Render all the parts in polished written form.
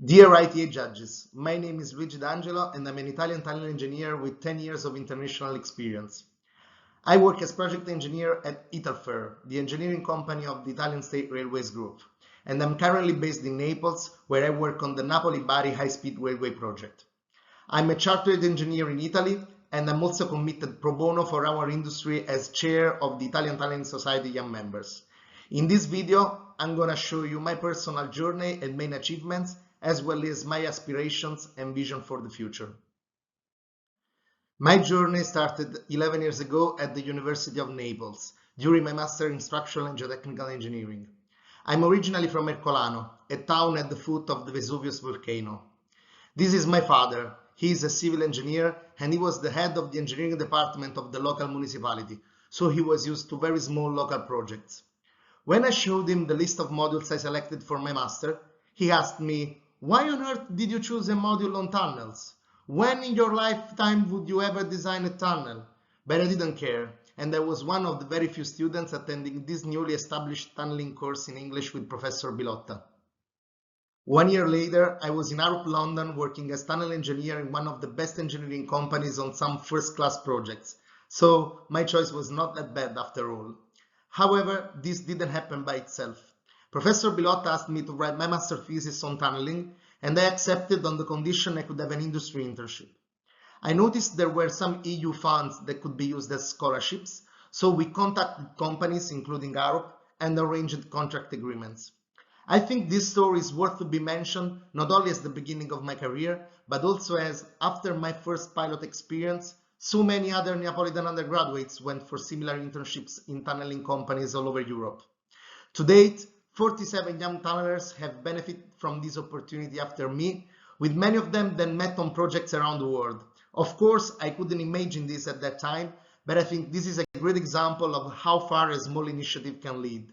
Dear ITA judges, my name is Luigi D'Angelo and I'm an Italian tunnel engineer with 10 years of international experience. I work as project engineer at Italfer, the engineering company of the Italian State Railways Group, and I'm currently based in Naples, where I work on the Napoli-Bari high-speed railway project. I'm a chartered engineer in Italy, and I'm also committed pro bono for our industry as chair of the Italian Tunneling Society Young Members. In this video, I'm gonna show you my personal journey and main achievements, as well as my aspirations and vision for the future. My journey started 11 years ago at the University of Naples during my master in structural and geotechnical engineering. I'm originally from Ercolano, a town at the foot of the Vesuvius volcano. This is my father. He is a civil engineer and he was the head of the engineering department of the local municipality, so he was used to very small local projects. When I showed him the list of modules I selected for my master, he asked me, "Why on earth did you choose a module on tunnels? When in your lifetime would you ever design a tunnel?" But I didn't care, and I was one of the very few students attending this newly established tunneling course in English with Professor Bilotta. 1 year later, I was in Arup, London, working as tunnel engineer in one of the best engineering companies on some first-class projects, so my choice was not that bad after all. However, this didn't happen by itself. Professor Bilotta asked me to write my master thesis on tunneling, and I accepted on the condition I could have an industry internship. I noticed there were some EU funds that could be used as scholarships, so we contacted companies, including Arup, and arranged contract agreements. I think this story is worth to be mentioned not only as the beginning of my career, but also as, after my first pilot experience, so many other Neapolitan undergraduates went for similar internships in tunneling companies all over Europe. To date, 47 young tunnelers have benefited from this opportunity after me, with many of them then met on projects around the world. Of course, I couldn't imagine this at that time, but I think this is a great example of how far a small initiative can lead.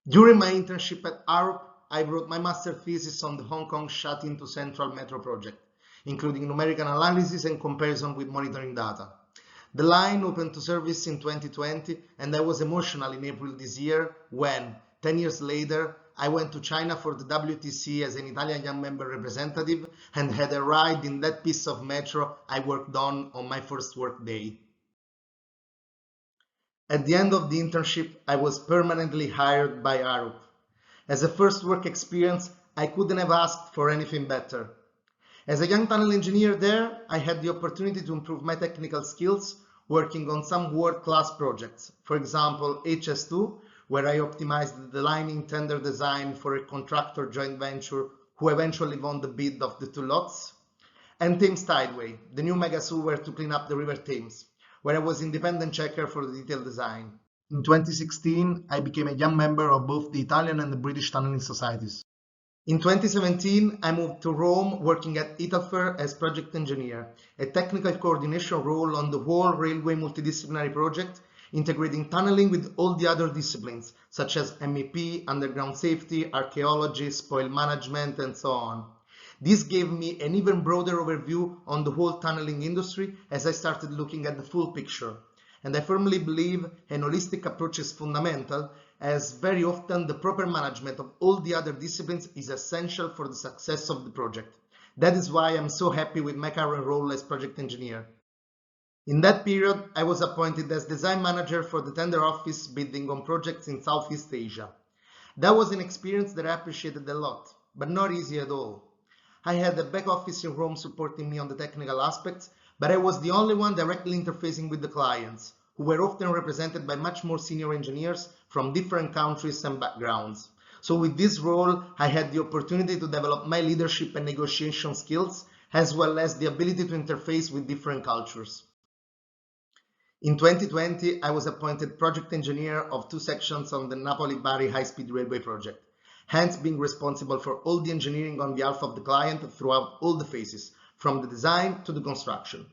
During my internship at Arup, I wrote my master thesis on the Hong Kong Shutting to Central Metro project, including numerical analysis and comparison with monitoring data. The line opened to service in 2020, and I was emotional in April this year when, 10 years later, I went to China for the WTC as an Italian young member representative and had a ride in that piece of metro I worked on my first work day. At the end of the internship, I was permanently hired by Arup. As a first work experience, I couldn't have asked for anything better. As a young tunnel engineer there, I had the opportunity to improve my technical skills working on some world-class projects. For example, HS2, where I optimized the lining tender design for a contractor joint venture who eventually won the bid of the 2 lots, and Thames Tideway, the new mega sewer to clean up the River Thames, where I was independent checker for the detailed design. In 2016, I became a young member of both the Italian and the British tunneling societies. In 2017, I moved to Rome working at Italfer as project engineer, a technical coordination role on the whole railway multidisciplinary project, integrating tunneling with all the other disciplines, such as MEP, underground safety, archaeology, spoil management, and so on. This gave me an even broader overview on the whole tunneling industry as I started looking at the full picture. And I firmly believe an holistic approach is fundamental, as very often the proper management of all the other disciplines is essential for the success of the project. That is why I'm so happy with my current role as project engineer. In that period, I was appointed as design manager for the tender office bidding on projects in Southeast Asia. That was an experience that I appreciated a lot, but not easy at all. I had a back office in Rome supporting me on the technical aspects, but I was the only one directly interfacing with the clients, who were often represented by much more senior engineers from different countries and backgrounds. So with this role, I had the opportunity to develop my leadership and negotiation skills, as well as the ability to interface with different cultures. In 2020, I was appointed project engineer of 2 sections on the Napoli-Bari high-speed railway project, hence being responsible for all the engineering on behalf of the client throughout all the phases, from the design to the construction.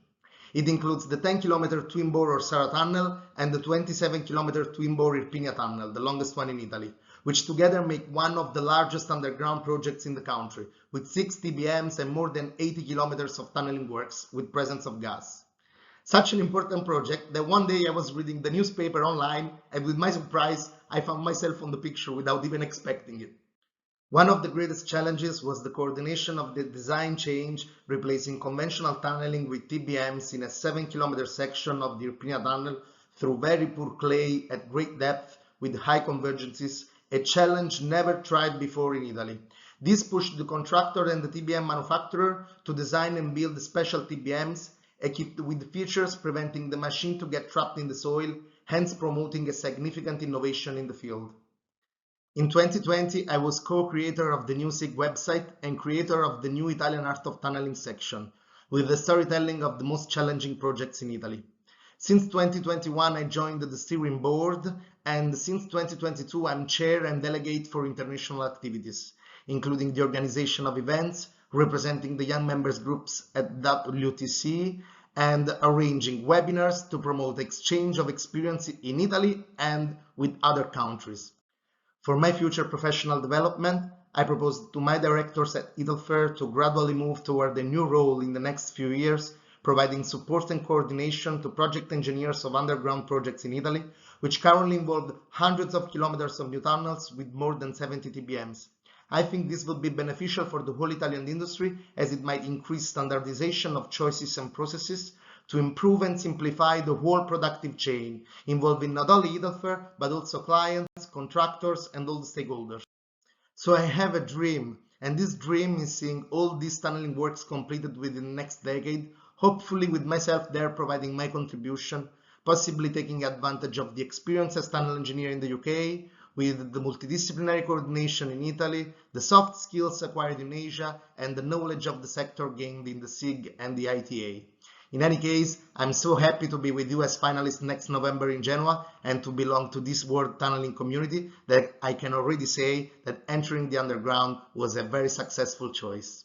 It includes the 10-kilometer twin-bore Orsara tunnel and the 27-kilometer twin-bore Irpinia tunnel, the longest one in Italy, which together make one of the largest underground projects in the country, with 6 TBMs and more than 80 kilometers of tunneling works with presence of gas. Such an important project that one day I was reading the newspaper online and with my surprise, I found myself on the picture without even expecting it. One of the greatest challenges was the coordination of the design change, replacing conventional tunneling with TBMs in a 7-kilometer section of the Irpinia Tunnel through very poor clay at great depth with high convergences, a challenge never tried before in Italy. This pushed the contractor and the TBM manufacturer to design and build special TBMs equipped with features preventing the machine to get trapped in the soil, hence promoting a significant innovation in the field. In 2020, I was co-creator of the new SIG website and creator of the new Italian Art of Tunneling section, with the storytelling of the most challenging projects in Italy. Since 2021, I joined the steering board, and since 2022, I'm chair and delegate for international activities, including the organization of events, representing the young members groups at WTC, and arranging webinars to promote exchange of experience in Italy and with other countries. For my future professional development, I propose to my directors at Italfer to gradually move toward a new role in the next few years, providing support and coordination to project engineers of underground projects in Italy, which currently involve hundreds of kilometers of new tunnels with more than 70 TBMs. I think this would be beneficial for the whole Italian industry, as it might increase standardization of choices and processes to improve and simplify the whole productive chain, involving not only Italfer, but also clients, contractors, and all the stakeholders. So I have a dream, and this dream is seeing all these tunneling works completed within the next decade, hopefully with myself there providing my contribution, possibly taking advantage of the experience as tunnel engineer in the UK, with the multidisciplinary coordination in Italy, the soft skills acquired in Asia, and the knowledge of the sector gained in the SIG and the ITA. In any case, I'm so happy to be with you as finalists next November in Genoa and to belong to this world tunneling community that I can already say that entering the underground was a very successful choice.